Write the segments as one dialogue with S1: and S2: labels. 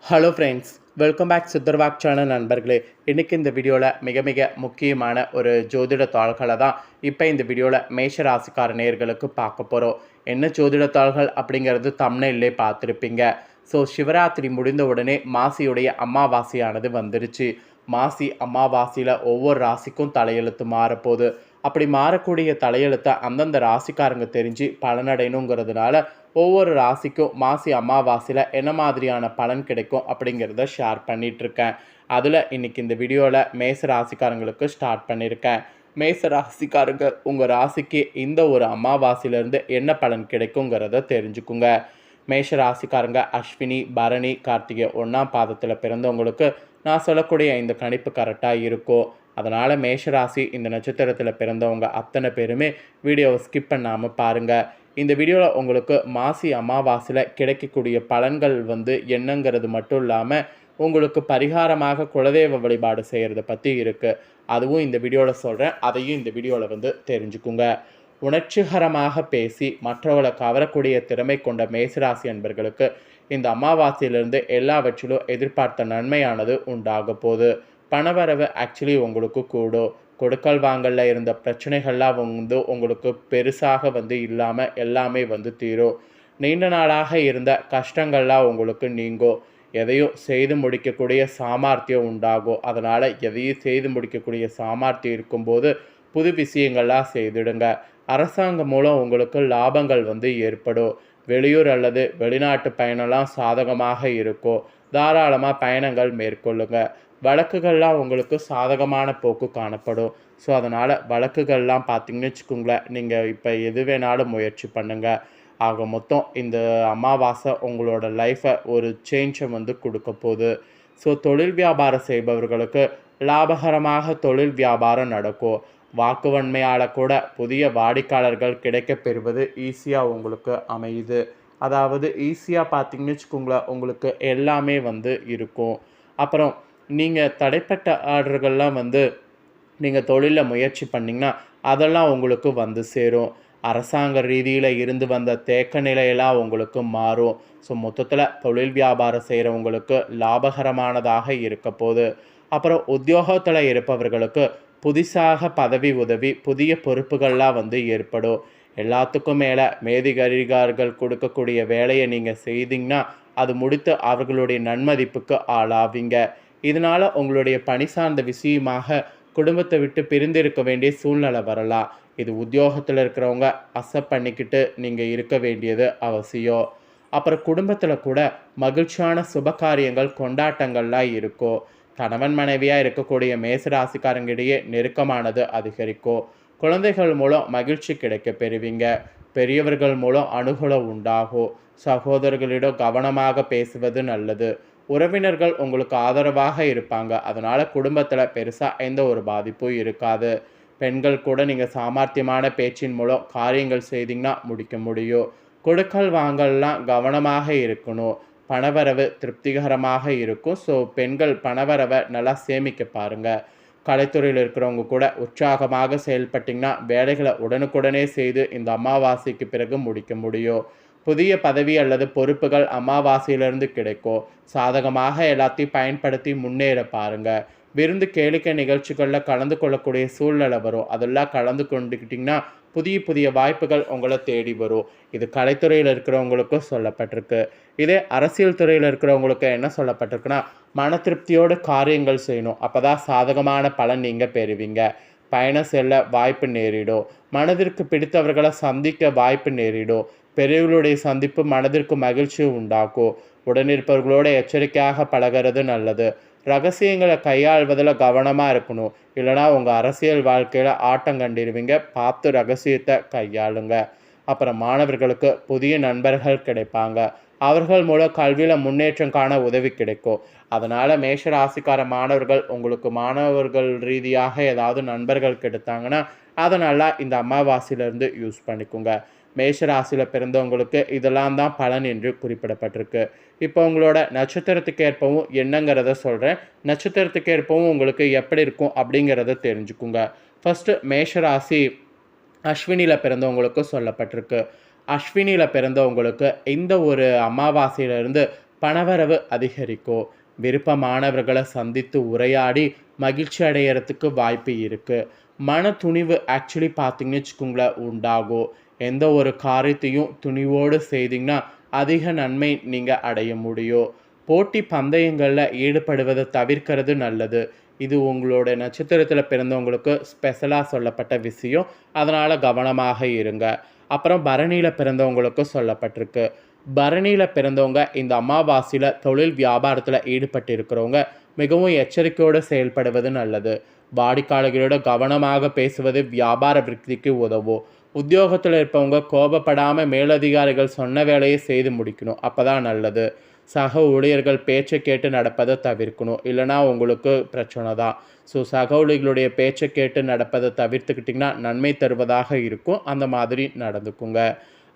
S1: Hello friends, welcome back சித்தர்வாக் channel நண்பர்களே. இன்றைக்கி இந்த வீடியோவில் மிக மிக முக்கியமான ஒரு ஜோதிட தாள்களை தான் இப்போ இந்த வீடியோவில் மேஷ ராசிக்கார நேயர்களுக்கு பார்க்க போகிறோம். என்ன ஜோதிட தாள்கள் அப்படிங்கிறது தம்ப்நெயிலே பார்த்துருப்பீங்க. ஸோ சிவராத்திரி முடிந்த உடனே மாசியுடைய அமாவாசையானது வந்துருச்சு. மாசி அமாவாசையில் ஒவ்வொரு ராசிக்கும் தலையெழுத்து மாறப்போகுது. அப்படி மாறக்கூடிய தலையெழுத்தை அந்தந்த ராசிக்காரங்க தெரிஞ்சு பலனடையணுங்கிறதுனால ஒவ்வொரு ராசிக்கும் மாசி அமாவாசையில் என்ன மாதிரியான பலன் கிடைக்கும் அப்படிங்கிறத ஷேர் பண்ணிகிட்ருக்கேன். அதில் இன்றைக்கி இந்த வீடியோவில் மேச ராசிக்காரங்களுக்கு ஸ்டார்ட் பண்ணியிருக்கேன். மேச ராசிக்காரங்க உங்கள் ராசிக்கு இந்த ஒரு அமாவாசையிலேருந்து என்ன பலன் கிடைக்குங்கிறத தெரிஞ்சுக்குங்க. மேஷ ராசிக்காரங்க அஸ்வினி, பரணி, கார்த்திகை 1ஆம் பாதத்தில் பிறந்தவங்களுக்கு நான் சொல்லக்கூடிய இந்த கணிப்பு கரெக்டாக இருக்கும். அதனால் மேஷராசி இந்த நட்சத்திரத்தில் பிறந்தவங்க அத்தனை பேருமே வீடியோவை ஸ்கிப் பண்ணாமல் பாருங்கள். இந்த வீடியோவில் உங்களுக்கு மாசி அமாவாசையில் கிடைக்கக்கூடிய பலன்கள் என்னங்கிறது மட்டும் இல்லாமல் உங்களுக்கு பரிகாரமாக குலதெய்வ வழிபாடு செய்கிறத பற்றி இருக்குது. அதுவும் இந்த வீடியோவில் சொல்கிறேன். அதையும் இந்த வீடியோவில் தெரிஞ்சுக்குங்க. உணர்ச்சிகரமாக பேசி மற்றவர்களை கவரக்கூடிய திறமை கொண்ட மேசராசி அன்பர்களுக்கு இந்த அமாவாசையிலிருந்து எல்லாவற்றிலும் எதிர்பார்த்த நன்மையானது உண்டாக போகுது. பணவரவு ஆக்சுவலி உங்களுக்கு கூடும். கொடுக்கல் வாங்கலில் இருந்த பிரச்சனைகள்லாம் உங்களுக்கு பெருசாக இல்லாமல் எல்லாமே தீரும். நீண்ட நாளாக இருந்த கஷ்டங்கள்லாம் உங்களுக்கு நீங்கும். எதையும் செய்து முடிக்கக்கூடிய சாமர்த்தியம் உண்டாகும். அதனால் எதையும் செய்து முடிக்கக்கூடிய சாமர்த்தியம் இருக்கும்போது புது விஷயங்கள்லாம் செய்துடுங்க. அரசாங்கம் மூலம் உங்களுக்கு லாபங்கள் ஏற்படும். வெளியூர் அல்லது வெளிநாட்டு பயணம்லாம் சாதகமாக இருக்கும். தாராளமாக பயணங்கள் மேற்கொள்ளுங்க. வழக்குகள்லாம் உங்களுக்கு சாதகமான போக்கு காணப்படும். ஸோ அதனால் வழக்குகள்லாம் பார்த்திங்கன்னு வச்சுக்கோங்களேன், நீங்கள் இப்போ எது வேணாலும் முயற்சி பண்ணுங்கள். ஆக மொத்தம் இந்த அமாவாசை உங்களோட லைஃப்பை ஒரு சேஞ்சை கொடுக்க போகுது. ஸோ தொழில் வியாபாரம் செய்பவர்களுக்கு லாபகரமாக தொழில் வியாபாரம் நடக்கும். வாக்குவன்மையால் கூட புதிய வாடிக்கையாளர்கள் கிடைக்க பெறுவது ஈஸியாக உங்களுக்கு அமையுது. அதாவது ஈஸியாக பார்த்திங்கன்னு வச்சுக்கோங்களேன், உங்களுக்கு எல்லாமே இருக்கும். அப்புறம் நீங்கள் தடைப்பட்ட ஆர்டர்கள்லாம் நீங்கள் தொழிலில் முயற்சி பண்ணிங்கன்னா அதெல்லாம் உங்களுக்கு சேரும். அரசாங்க ரீதியில் இருந்து வந்த தேக்க நிலையெல்லாம் உங்களுக்கு மாறும். ஸோ மொத்தத்தில் தொழில் வியாபாரம் செய்கிறவங்களுக்கு லாபகரமானதாக இருக்க போகுது. அப்புறம் உத்தியோகத்தில் இருப்பவர்களுக்கு புதுசாக பதவி உதவி புதிய பொறுப்புகள்லாம் ஏற்படும். எல்லாத்துக்கும் மேலே மேதிகரிகார்கள் கொடுக்கக்கூடிய வேலையை நீங்கள் செய்தீங்கன்னா அது முடித்து அவர்களுடைய நன்மதிப்புக்கு ஆளாவீங்க. இதனால் உங்களுடைய பணி சார்ந்த விஷயமாக குடும்பத்தை விட்டு பிரிந்திருக்க வேண்டிய சூழ்நிலை வரலாம். இது உத்தியோகத்தில் இருக்கிறவங்க அக்செப்ட் பண்ணிக்கிட்டு நீங்கள் இருக்க வேண்டியது அவசியம். அப்புறம் குடும்பத்தில் கூட மகிழ்ச்சியான சுபகாரியங்கள் கொண்டாட்டங்கள்லாம் இருக்கும். கணவன் மனைவியாக இருக்கக்கூடிய மேசராசிக்காரங்களிடையே நெருக்கமானது அதிகரிக்கும். குழந்தைகள் மூலம் மகிழ்ச்சி கிடைக்க பெறுவீங்க. பெரியவர்கள் மூலம் அனுகூலம் உண்டாகும். சகோதரர்களிடம் கவனமாக பேசுவது நல்லது. உறவினர்கள் உங்களுக்கு ஆதரவாக இருப்பாங்க. அதனால் குடும்பத்தில் பெருசாக எந்த ஒரு பாதிப்பும் இருக்காது. பெண்கள் கூட நீங்கள் சாமர்த்தியமான பேச்சின் மூலம் காரியங்கள் செய்தீங்கன்னா முடிக்க முடியும். கொடுக்கல் வாங்கல்லாம் கவனமாக இருக்கணும். பணவரவு திருப்திகரமாக இருக்கும். ஸோ பெண்கள் பணவரவை நல்லா சேமிக்க பாருங்கள். கலைத்துறையில் இருக்கிறவங்க கூட உற்சாகமாக செயல்பட்டிங்கன்னா வேலைகளை உடனுக்குடனே செய்து இந்த அமாவாசைக்கு பிறகு முடிக்க முடியும். புதிய பதவி அல்லது பொறுப்புகள் அமாவாசையிலிருந்து கிடைக்கும். சாதகமாக எல்லாத்தையும் பயன்படுத்தி முன்னேற பாருங்கள். விருந்து கேளிக்கை நிகழ்ச்சிகளில் கலந்து கொள்ளக்கூடிய சூழ்நிலை வரும். அதெல்லாம் கலந்து கொண்டுக்கிட்டிங்கன்னா புதிய புதிய வாய்ப்புகள் உங்களை தேடி வரும். இது கலைத்துறையில் இருக்கிறவங்களுக்கும் சொல்லப்பட்டிருக்கு. இதே அரசியல் துறையில் இருக்கிறவங்களுக்கு என்ன சொல்லப்பட்டிருக்குன்னா, மன திருப்தியோடு காரியங்கள் செய்யணும். அப்போ தான் சாதகமான பலன் நீங்கள் பெறுவீங்க. பயணம் செல்ல வாய்ப்பு நேரிடும். மனதிற்கு பிடித்தவர்களை சந்திக்க வாய்ப்பு நேரிடும். பெரியவர்களுடைய சந்திப்பு மனதிற்கு மகிழ்ச்சி உண்டாக்கும். உடனிருப்பவர்களோடு எச்சரிக்கையாக பழகிறது நல்லது. ரகசியங்களை கையாள்வதில் கவனமாக இருக்கணும். இல்லைனா உங்கள் அரசியல் வாழ்க்கையில் ஆட்டம் கண்டிருவீங்க. பார்த்து ரகசியத்தை கையாளுங்க. அப்புறம் மாணவர்களுக்கு புதிய நண்பர்கள் கிடைப்பாங்க. அவர்கள் மூலம் கல்வியில் முன்னேற்றம் காண உதவி கிடைக்கும். அதனால் மேஷ ராசிக்கார மாணவர்கள் உங்களுக்கு மாணவர்கள் ரீதியாக ஏதாவது நண்பர்கள் கிடைத்தாங்கன்னா அதை நல்லா இந்த அமாவாசையிலேருந்து யூஸ் பண்ணிக்கோங்க. மேஷராசியில் பிறந்தவங்களுக்கு இதெல்லாம் தான் பலன் என்று குறிப்பிடப்பட்டிருக்கு. இப்போ உங்களோட நட்சத்திரத்துக்கு ஏற்பவும் என்னங்கிறத சொல்கிறேன். நட்சத்திரத்துக்கு ஏற்பவும் உங்களுக்கு எப்படி இருக்கும் அப்படிங்கிறத தெரிஞ்சுக்குங்க. ஃபஸ்ட்டு மேஷராசி அஸ்வினியில் பிறந்தவங்களுக்கு சொல்லப்பட்டிருக்கு. அஸ்வினியில் பிறந்தவங்களுக்கு இந்த ஒரு அமாவாசையிலிருந்து பணவரவு அதிகரிக்கும். விருப்பமானவர்களை சந்தித்து உரையாடி மகிழ்ச்சி அடையறதுக்கு வாய்ப்பு இருக்குது. மன துணிவு ஆக்சுவலி பார்த்தீங்கன்னு வச்சுக்கோங்களேன் உண்டாகும். எந்த ஒரு காரியத்தையும் துணிவோடு செய்தீங்கன்னா அதிக நன்மை நீங்கள் அடைய முடியும். போட்டி பந்தயங்களில் ஈடுபடுவதை தவிர்க்கிறது நல்லது. இது உங்களோட நட்சத்திரத்தில் பிறந்தவங்களுக்கு ஸ்பெஷலாக சொல்லப்பட்ட விஷயம். அதனால் கவனமாக இருங்க. அப்புறம் பரணியில் பிறந்தவங்களுக்கு சொல்லப்பட்டிருக்கு. பரணியில் பிறந்தவங்க இந்த அமாவாசையில் தொழில் வியாபாரத்தில் ஈடுபட்டு இருக்கிறவங்க மிகவும் எச்சரிக்கையோடு செயல்படுவது நல்லது. வாடிக்கையாளர்களோட கவனமாக பேசுவது வியாபார விருத்திக்கு உதவும். உத்தியோகத்தில் இருப்பவங்க கோபப்படாமல் மேலதிகாரிகள் சொன்ன வேலையை செய்து முடிக்கணும். அப்போ தான் நல்லது. சக ஊழியர்கள் பேச்சை கேட்டு நடப்பதை தவிர்க்கணும். இல்லைனா உங்களுக்கு பிரச்சனை தான். ஸோ சக ஊழியர்களுடைய பேச்சை கேட்டு நடப்பதை தவிர்த்துக்கிட்டிங்கன்னா நன்மை தருவதாக இருக்கும். அந்த மாதிரி நடந்துக்குங்க.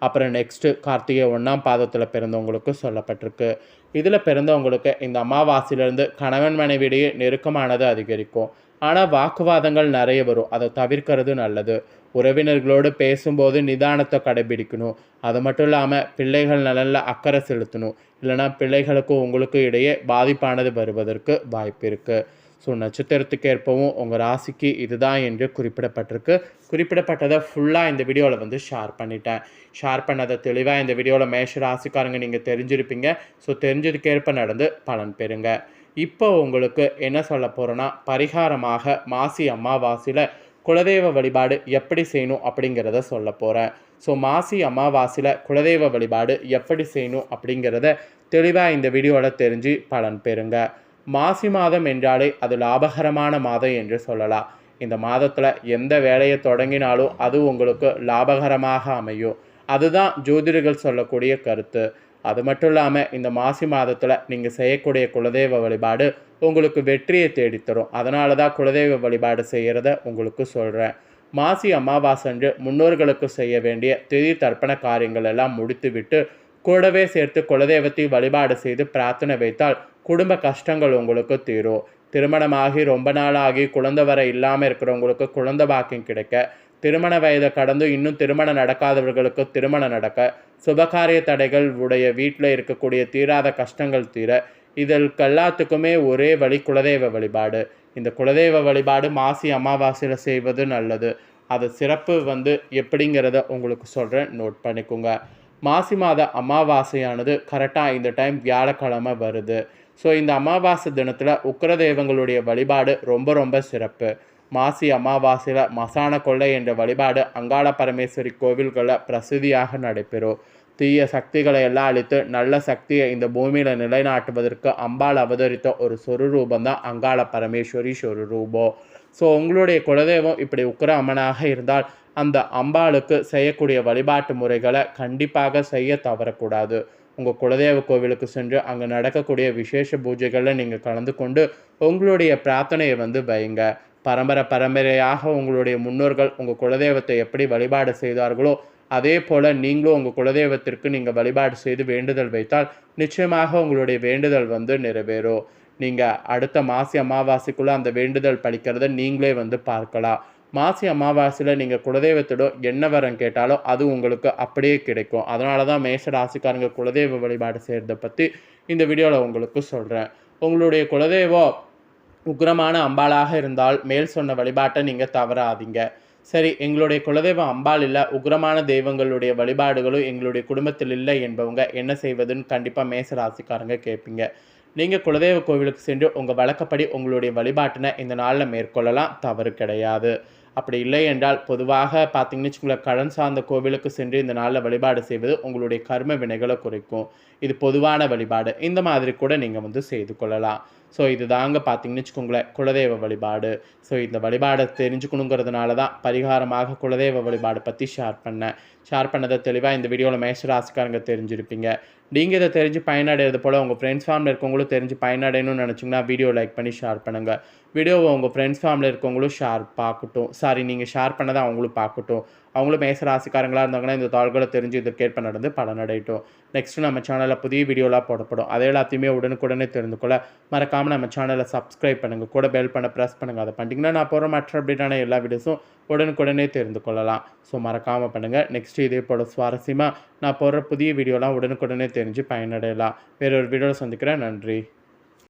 S1: அப்புறம் நெக்ஸ்ட்டு கார்த்திகை 1ஆம் பாதத்தில் பிறந்தவங்களுக்கு சொல்லப்பட்டிருக்கு. இதில் பிறந்தவங்களுக்கு இந்த அமாவாசையிலேருந்து கணவன் மனைவியிடையே நெருக்கமானது அதிகரிக்கும். ஆனால் வாக்குவாதங்கள் நிறைய வரும். அதை தவிர்க்கிறது நல்லது. உறவினர்களோடு பேசும்போது நிதானத்தை கடைபிடிக்கணும். அது மட்டும் இல்லாமல் பிள்ளைகள் நலனில் அக்கறை செலுத்தணும். இல்லைனா பிள்ளைகளுக்கும் உங்களுக்கும் இடையே பாதிப்பானது வருவதற்கு வாய்ப்பு இருக்குது. ஸோ நட்சத்திரத்துக்கு ஏற்பவும் உங்கள் ராசிக்கு இதுதான் என்று குறிப்பிடப்பட்டிருக்கு. குறிப்பிடப்பட்டதை ஃபுல்லாக இந்த வீடியோவில் ஷேர் பண்ணிட்டேன். ஷேர் பண்ணதை தெளிவாக இந்த வீடியோவில் மேஷ ராசிக்காரங்க நீங்கள் தெரிஞ்சிருப்பீங்க. ஸோ தெரிஞ்சதுக்கேற்ப நடந்து பலன் பெறுங்க. இப்போ உங்களுக்கு என்ன சொல்ல போகிறேன்னா, பரிகாரமாக மாசி அமாவாசையில் குலதெய்வ வழிபாடு எப்படி செய்யணும் அப்படிங்கிறத சொல்ல போகிறேன். ஸோ மாசி அமாவாசையில் குலதெய்வ வழிபாடு எப்படி செய்யணும் அப்படிங்கிறத தெளிவாக இந்த வீடியோவில் தெரிஞ்சு பலன் பெறுங்க. மாசி மாதம் என்றாலே அது லாபகரமான மாதம் என்று சொல்லலாம். இந்த மாதத்தில் எந்த வேலையை தொடங்கினாலும் அது உங்களுக்கு லாபகரமாக அமையும். அதுதான் ஜோதிடர்கள் சொல்லக்கூடிய கருத்து. அது மட்டும் இல்லாமல் இந்த மாசி மாதத்தில் நீங்கள் செய்யக்கூடிய குலதெய்வ வழிபாடு உங்களுக்கு வெற்றியை தேடித்தரும். அதனால தான் குலதெய்வ வழிபாடு செய்கிறத உங்களுக்கு சொல்கிறேன். மாசி அமாவாசைன்று முன்னோர்களுக்கு செய்ய வேண்டிய திதி தர்ப்பண காரியங்கள் எல்லாம் முடித்துவிட்டு கூடவே சேர்த்து குலதெய்வத்தை வழிபாடு செய்து பிரார்த்தனை வைத்தால் குடும்ப கஷ்டங்கள் உங்களுக்கு தீரும். திருமணமாகி ரொம்ப நாளாகி குழந்தை வர இல்லாமல் இருக்கிறவங்களுக்கு குழந்தை பாக்கியம் கிடைக்க, திருமண வயதை கடந்து இன்னும் திருமணம் நடக்காதவர்களுக்கு திருமணம் நடக்க, சுபகாரிய தடைகள் உடைய வீட்டில் இருக்கக்கூடிய தீராத கஷ்டங்கள் தீர, இதற்கு எல்லாத்துக்குமே ஒரே வழி குலதெய்வ வழிபாடு. இந்த குலதெய்வ வழிபாடு மாசி அமாவாசையில் செய்வது நல்லது. அது சிறப்பு எப்படிங்கிறத உங்களுக்கு சொல்கிறேன், நோட் பண்ணிக்கோங்க. மாசி மாத அமாவாசையானது கரெக்டாக இந்த டைம் வியாழக்கிழமை வருது. ஸோ இந்த அமாவாசை தினத்தில் உக்கிர தெய்வங்களுடைய வழிபாடு ரொம்ப ரொம்ப சிறப்பு. மாசி அமாவாசையில் மசான கொள்ளை என்ற வழிபாடு அங்காள பரமேஸ்வரி கோவில்களில் பிரசித்தியாக நடைபெறும். தீய சக்திகளை எல்லாம் அழித்து நல்ல சக்தியை இந்த பூமியில் நிலைநாட்டுவதற்கு அம்பாள் அவதரித்த ஒரு சொருரூபம் தான் அங்காள பரமேஸ்வரி சொருரூபம். ஸோ உங்களுடைய குலதெய்வம் இப்படி உக்கிர அம்மனாக இருந்தால் அந்த அம்பாளுக்கு செய்யக்கூடிய வழிபாட்டு முறைகளை கண்டிப்பாக செய்ய தவறக்கூடாது. உங்கள் குலதெய்வ கோவிலுக்கு சென்று அங்கே நடக்கக்கூடிய விசேஷ பூஜைகளில் நீங்கள் கலந்து கொண்டு உங்களுடைய பிரார்த்தனையை வைங்க. பரம்பரையாக உங்களுடைய முன்னோர்கள் உங்கள் குலதெய்வத்தை எப்படி வழிபாடு செய்தார்களோ அதே போல் நீங்களும் உங்கள் குலதெய்வத்திற்கு நீங்கள் வழிபாடு செய்து வேண்டுதல் வைத்தால் நிச்சயமாக உங்களுடைய வேண்டுதல் நிறைவேறும். நீங்கள் அடுத்த மாசி அமாவாசைக்குள்ளே அந்த வேண்டுதல் படிக்கிறத நீங்களே பார்க்கலாம். மாசி அமாவாசையில் நீங்கள் குலதெய்வத்திடம் என்ன வரம் கேட்டாலும் அது உங்களுக்கு அப்படியே கிடைக்கும். அதனால தான் மேஷ ராசிக்காரங்க குலதெய்வ வழிபாடு செய்கிறத பற்றி இந்த வீடியோவில் உங்களுக்கு சொல்கிறேன். உங்களுடைய குலதெய்வம் உக்ரமான அம்பாளாக இருந்தால் மேல் சொன்ன வழிபாட்டை நீங்கள் தவறாதீங்க. சரி, எங்களுடைய குலதெய்வம் அம்பாள் இல்லை, உக்ரமான தெய்வங்களுடைய வழிபாடுகளும் எங்களுடைய குடும்பத்தில் இல்லை என்பவங்க என்ன செய்வதுன்னு கண்டிப்பாக மேச ராசிக்காரங்க கேட்பீங்க. நீங்கள் குலதெய்வ கோவிலுக்கு சென்று உங்கள் வழக்கப்படி உங்களுடைய வழிபாட்டினை இந்த நாளில் மேற்கொள்ளலாம், தவறு கிடையாது. அப்படி இல்லை என்றால் பொதுவாக பார்த்தீங்கன்னு வச்சுக்கோங்களேன், கடன் சார்ந்த கோவிலுக்கு சென்று இந்த நாளில் வழிபாடு செய்வது உங்களுடைய கர்ம வினைகளை குறைக்கும். இது பொதுவான வழிபாடு. இந்த மாதிரி கூட நீங்கள் செய்து கொள்ளலாம். ஸோ இது தாங்க பார்த்தீங்கன்னு வச்சுக்கோங்களேன் குலதெய்வ வழிபாடு. ஸோ இந்த வழிபாடை தெரிஞ்சுக்கணுங்கிறதுனால தான் பரிகாரமாக குலதெய்வ வழிபாடு பற்றி ஷேர் பண்ணதை தெளிவாக இந்த வீடியோவில் மேஷ ராசிக்காரங்க தெரிஞ்சிருப்பீங்க. நீங்கள் இதை தெரிஞ்சு பயனடைகிறது போல் உங்கள் ஃப்ரெண்ட்ஸ் ஃபேமிலி இருக்கவங்களும் தெரிஞ்சு பயனடையணும்னு நினச்சிங்கன்னா வீடியோ லைக் பண்ணி ஷேர் பண்ணுங்கள். வீடியோவை உங்கள் ஃப்ரெண்ட்ஸ் ஃபேமிலி இருக்கவங்களும் நீங்கள் ஷேர் பண்ணதை அவங்களும் பார்க்கட்டும். அவங்களும் மேச ராசிக்காரங்களாக இருந்தாங்கன்னா இந்த தாள்களை தெரிஞ்சு இதற்கேற்ப நடந்து பலனடையட்டும். நெக்ஸ்ட்டு நம்ம சேனலில் புதிய வீடியோலாம் போடப்படும். அதை எல்லாத்தையுமே உடனுக்குடனே தெரிந்து கொள்ள மறக்காமல் நம்ம சேனலை சப்ஸ்கிரைப் பண்ணுங்கள். கூட பெல் பண்ண ப்ரெஸ் பண்ணுங்கள். அதை பண்ணிங்கன்னா நான் போகிற மற்ற அப்டேட்டான எல்லா வீடியோஸும் உடனுக்குடனே தெரிந்து கொள்ளலாம். ஸோ மறக்காமல் பண்ணுங்கள். நெக்ஸ்ட் இதே போல் சுவாரஸ்யமாக நான் போடுற புதிய வீடியோலாம் உடனுக்குடனே தெரிஞ்சு பயனடையலாம். வேற ஒரு வீடியோவில் சந்திக்கிறேன். நன்றி.